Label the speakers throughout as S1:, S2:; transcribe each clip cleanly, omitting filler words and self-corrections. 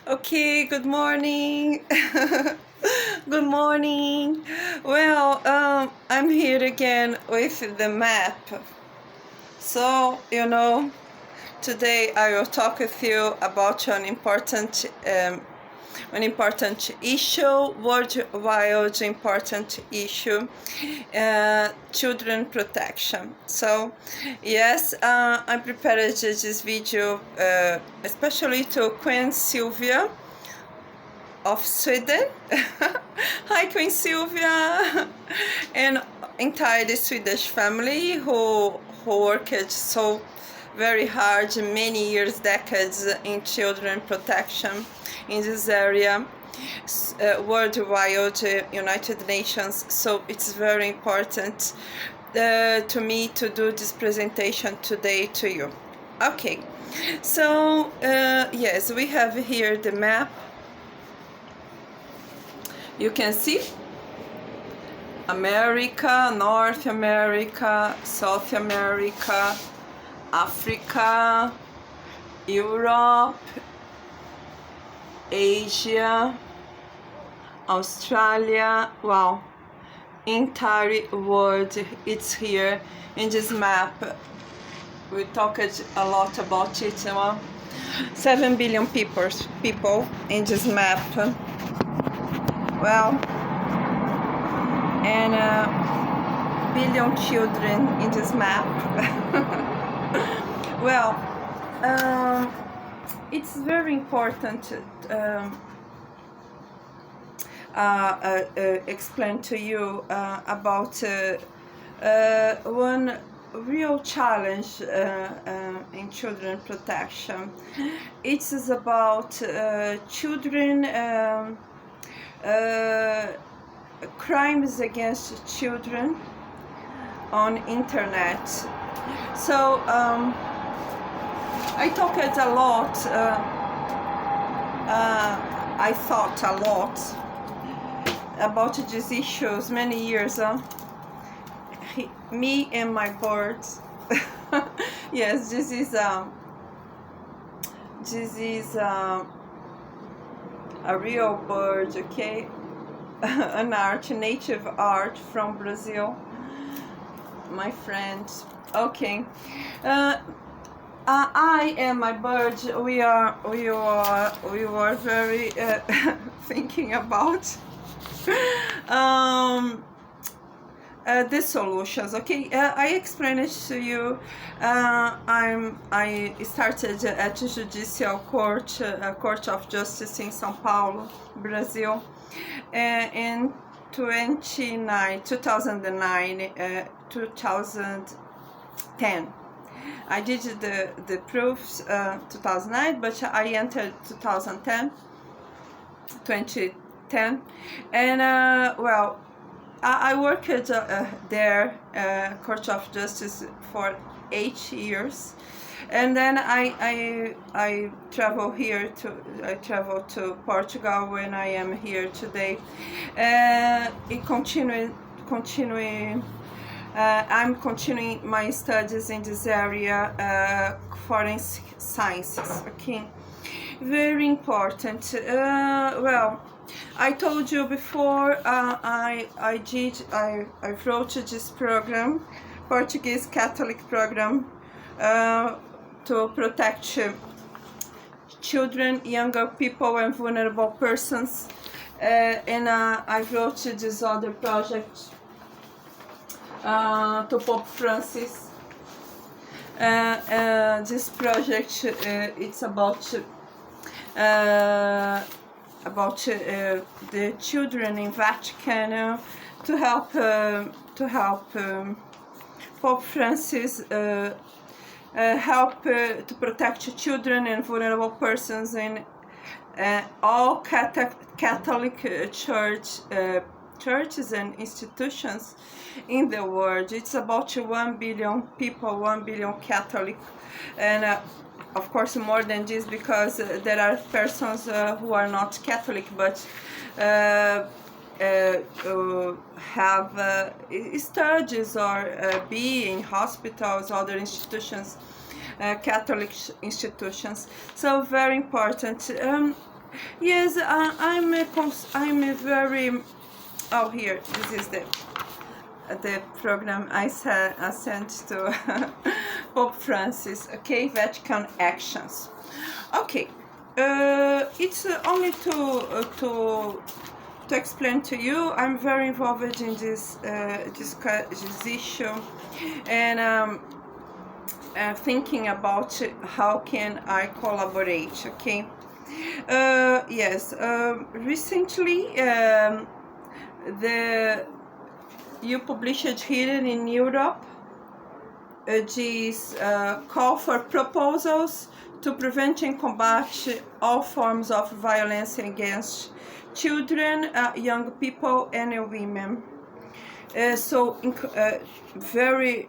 S1: Okay, good morning. Good morning. Well, I'm here again with the map. So, today I will talk with you about an important issue, worldwide important issue, children protection. So, yes, I prepared this video especially to Queen Sylvia of Sweden. Hi, Queen Sylvia, and entire Swedish family who worked so very hard, many years, decades in children protection in this area, worldwide, United Nations. So it's very important to me to do this presentation today to you. Okay, so yes, we have here the map. You can see America, North America, South America, Africa, Europe, Asia, Australia. Wow, entire world, it's here in this map. We talked a lot about it. 7 billion people in this map. Well, and billion children in this map. Well, it's very important explain to you about one real challenge in children protection. It is about children crimes against children on internet. So I talked a lot, I thought a lot about these issues many years. Me and my birds. Yes, this is a real bird, okay? An art, native art from Brazil, my friend. Okay, I and my bird, we were very thinking about the solutions. Okay, I explained it to you. I started at the Judicial Court, Court of Justice in São Paulo, Brazil, in 2009, 2010. I did the proofs 2009, but I entered 2010, and well, I worked there, Court of Justice, for 8 years, and then I travel to Portugal when I am here today. I'm continuing my studies in this area, forensic sciences. Okay, very important. Well, I told you before, I wrote this program, Portuguese Catholic program, to protect children, younger people, and vulnerable persons. And I wrote this other project to Pope Francis. This project it's about the children in Vatican, to help Pope Francis help to protect children and vulnerable persons in all Catholic churches and institutions in the world. It's about 1 billion people, 1 billion Catholic, and of course more than this, because there are persons who are not Catholic but have studies or be in hospitals, other institutions, Catholic institutions. So very important. Yes, I'm a very. Oh, here. This is the program I sent to Pope Francis. Okay, Vatican actions. Okay, it's only to explain to you. I'm very involved in this issue, and thinking about how can I collaborate. Okay. Yes. Recently, you published here in Europe this call for proposals to prevent and combat all forms of violence against children, young people, and women. Very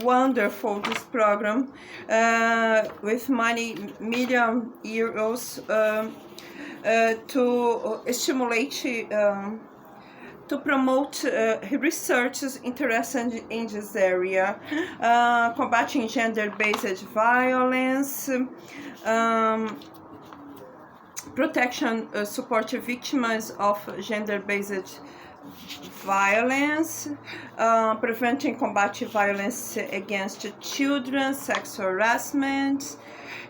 S1: wonderful this program with many million euros to stimulate to promote research interested in this area, combating gender-based violence, protection, support victims of gender-based violence, preventing combating violence against children, sexual harassment,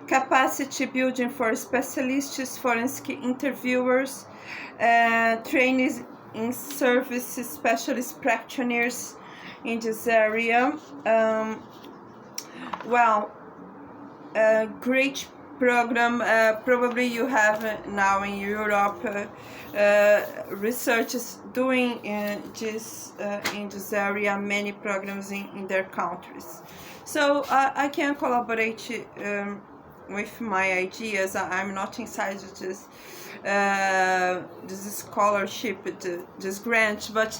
S1: capacity building for specialists, forensic interviewers, trainees in service specialist practitioners in this area. Great program. Probably you have now in Europe researchers doing this in this area, many programs in their countries. So I can collaborate with my ideas. I'm not inside this scholarship, this grant, but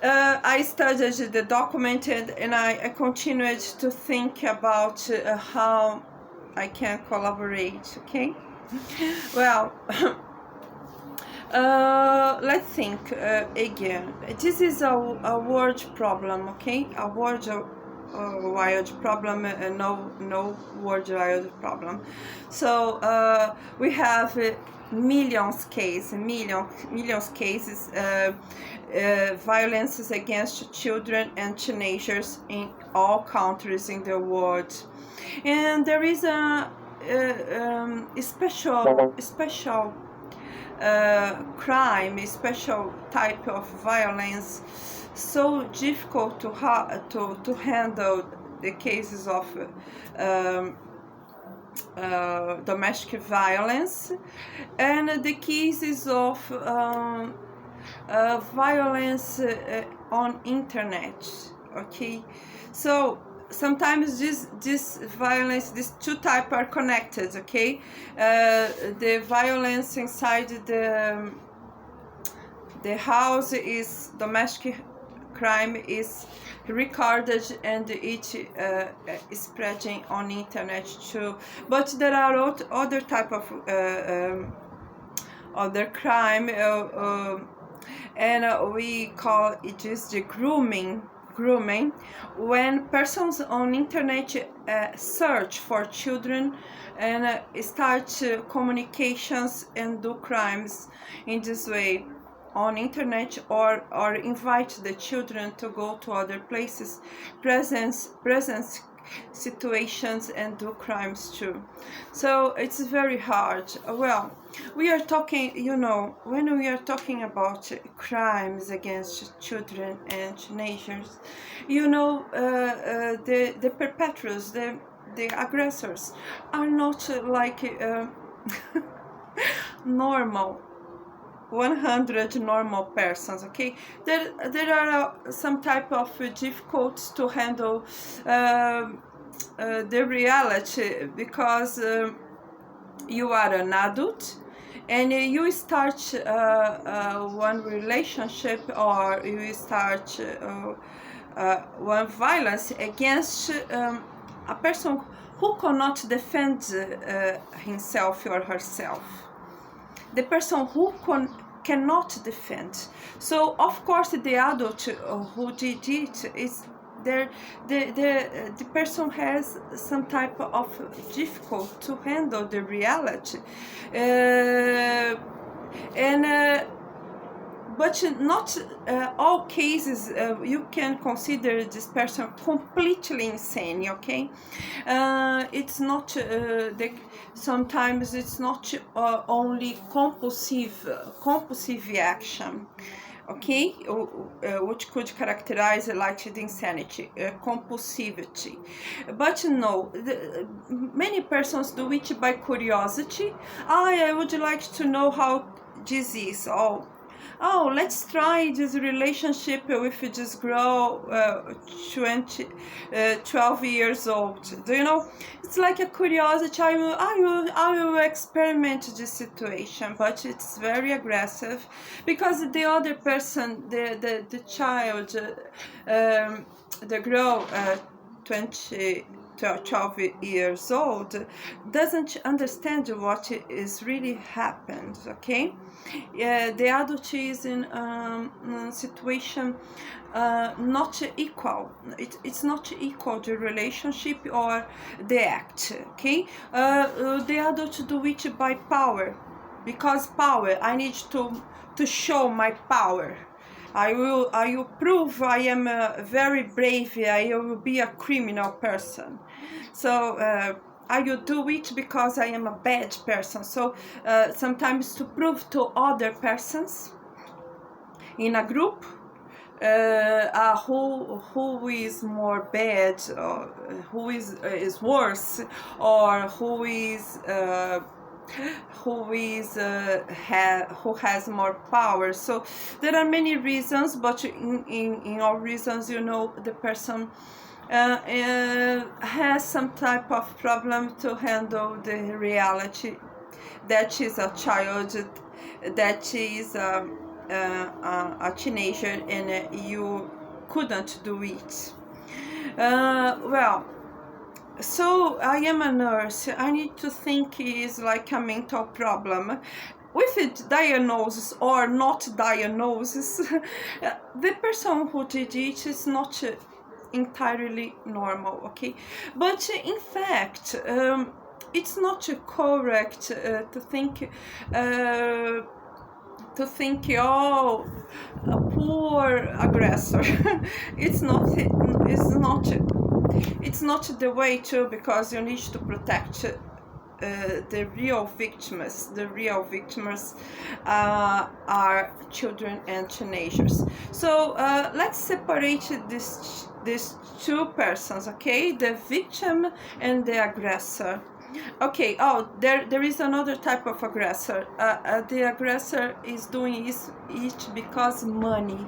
S1: I studied the document and I continued to think about how I can collaborate. Okay. Well, let's think again. This is a world problem. Okay, a worldwide problem, no worldwide problem. So we have millions cases, violences against children and teenagers in all countries in the world, and there is a special crime, a special type of violence, so difficult to handle the cases of domestic violence and the cases of violence on internet. Okay, so sometimes this violence, these two types are connected. Okay, the violence inside the house is domestic crime, is recorded and it is spreading on internet too. But there are other type of other crime, and we call it just the grooming, when persons on internet search for children and start communications and do crimes in this way on internet, or invite the children to go to other places, presence situations, and do crimes too. So it's very hard. Well, we are talking, when we are talking about crimes against children and teenagers, the perpetrators, the aggressors are not like normal 100 normal persons. Okay, there are some type of difficulties to handle the reality, because you are an adult and you start one relationship, or you start one violence against a person who cannot defend himself or herself, the person who cannot defend. So of course the adult who did it is there, the person has some type of difficult to handle the reality, And but not all cases you can consider this person completely insane, okay? It's not sometimes it's not only compulsive action, okay, which could characterize like the insanity, compulsivity. But no, many persons do it by curiosity. I would like to know how this is. Oh, let's try this relationship with this girl, 12 years old. Do you know? It's like a curiosity. I will experiment this situation, but it's very aggressive because the other person, the child, the girl, 12 years old, doesn't understand what is really happened, okay? The adult is in a situation not equal. It's not equal, the relationship or the act, okay? The adult do it by power, because power, I need to show my power. I will prove I am very brave. I will be a criminal person. So I will do it because I am a bad person. So sometimes to prove to other persons in a group who is more bad, or who is worse, or who has more power. So there are many reasons, but in all reasons, you know, the person has some type of problem to handle the reality that is a child, that is a teenager, and you couldn't do it. Well, so I am a nurse. I need to think is like a mental problem. With it, diagnosis or not diagnosis, the person who did it is not entirely normal, okay? But in fact, it's not correct to think oh, a poor aggressor. It's not the way to, because you need to protect the real victims. The real victims are children and teenagers. So let's separate these two persons, okay? The victim and the aggressor. Okay. Oh, there is another type of aggressor. The aggressor is doing it because money.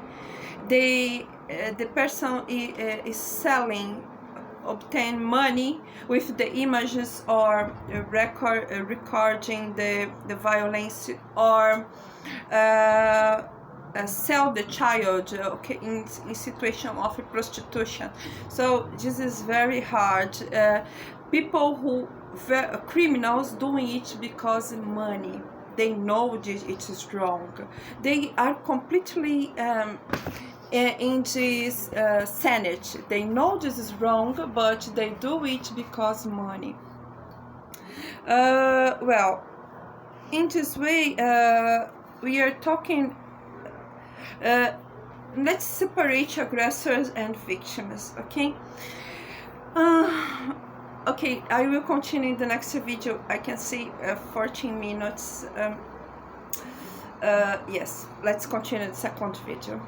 S1: The person is selling, obtain money with the images, or recording the violence, or sell the child, okay, in situation of prostitution. So this is very hard. People who criminals doing it because money. They know it is wrong. They are completely in this sanity. They know this is wrong, but they do it because money. Well, in this way, we are talking. Let's separate aggressors and victims, okay? Okay, I will continue in the next video. I can see 14 minutes. Yes, let's continue the second video.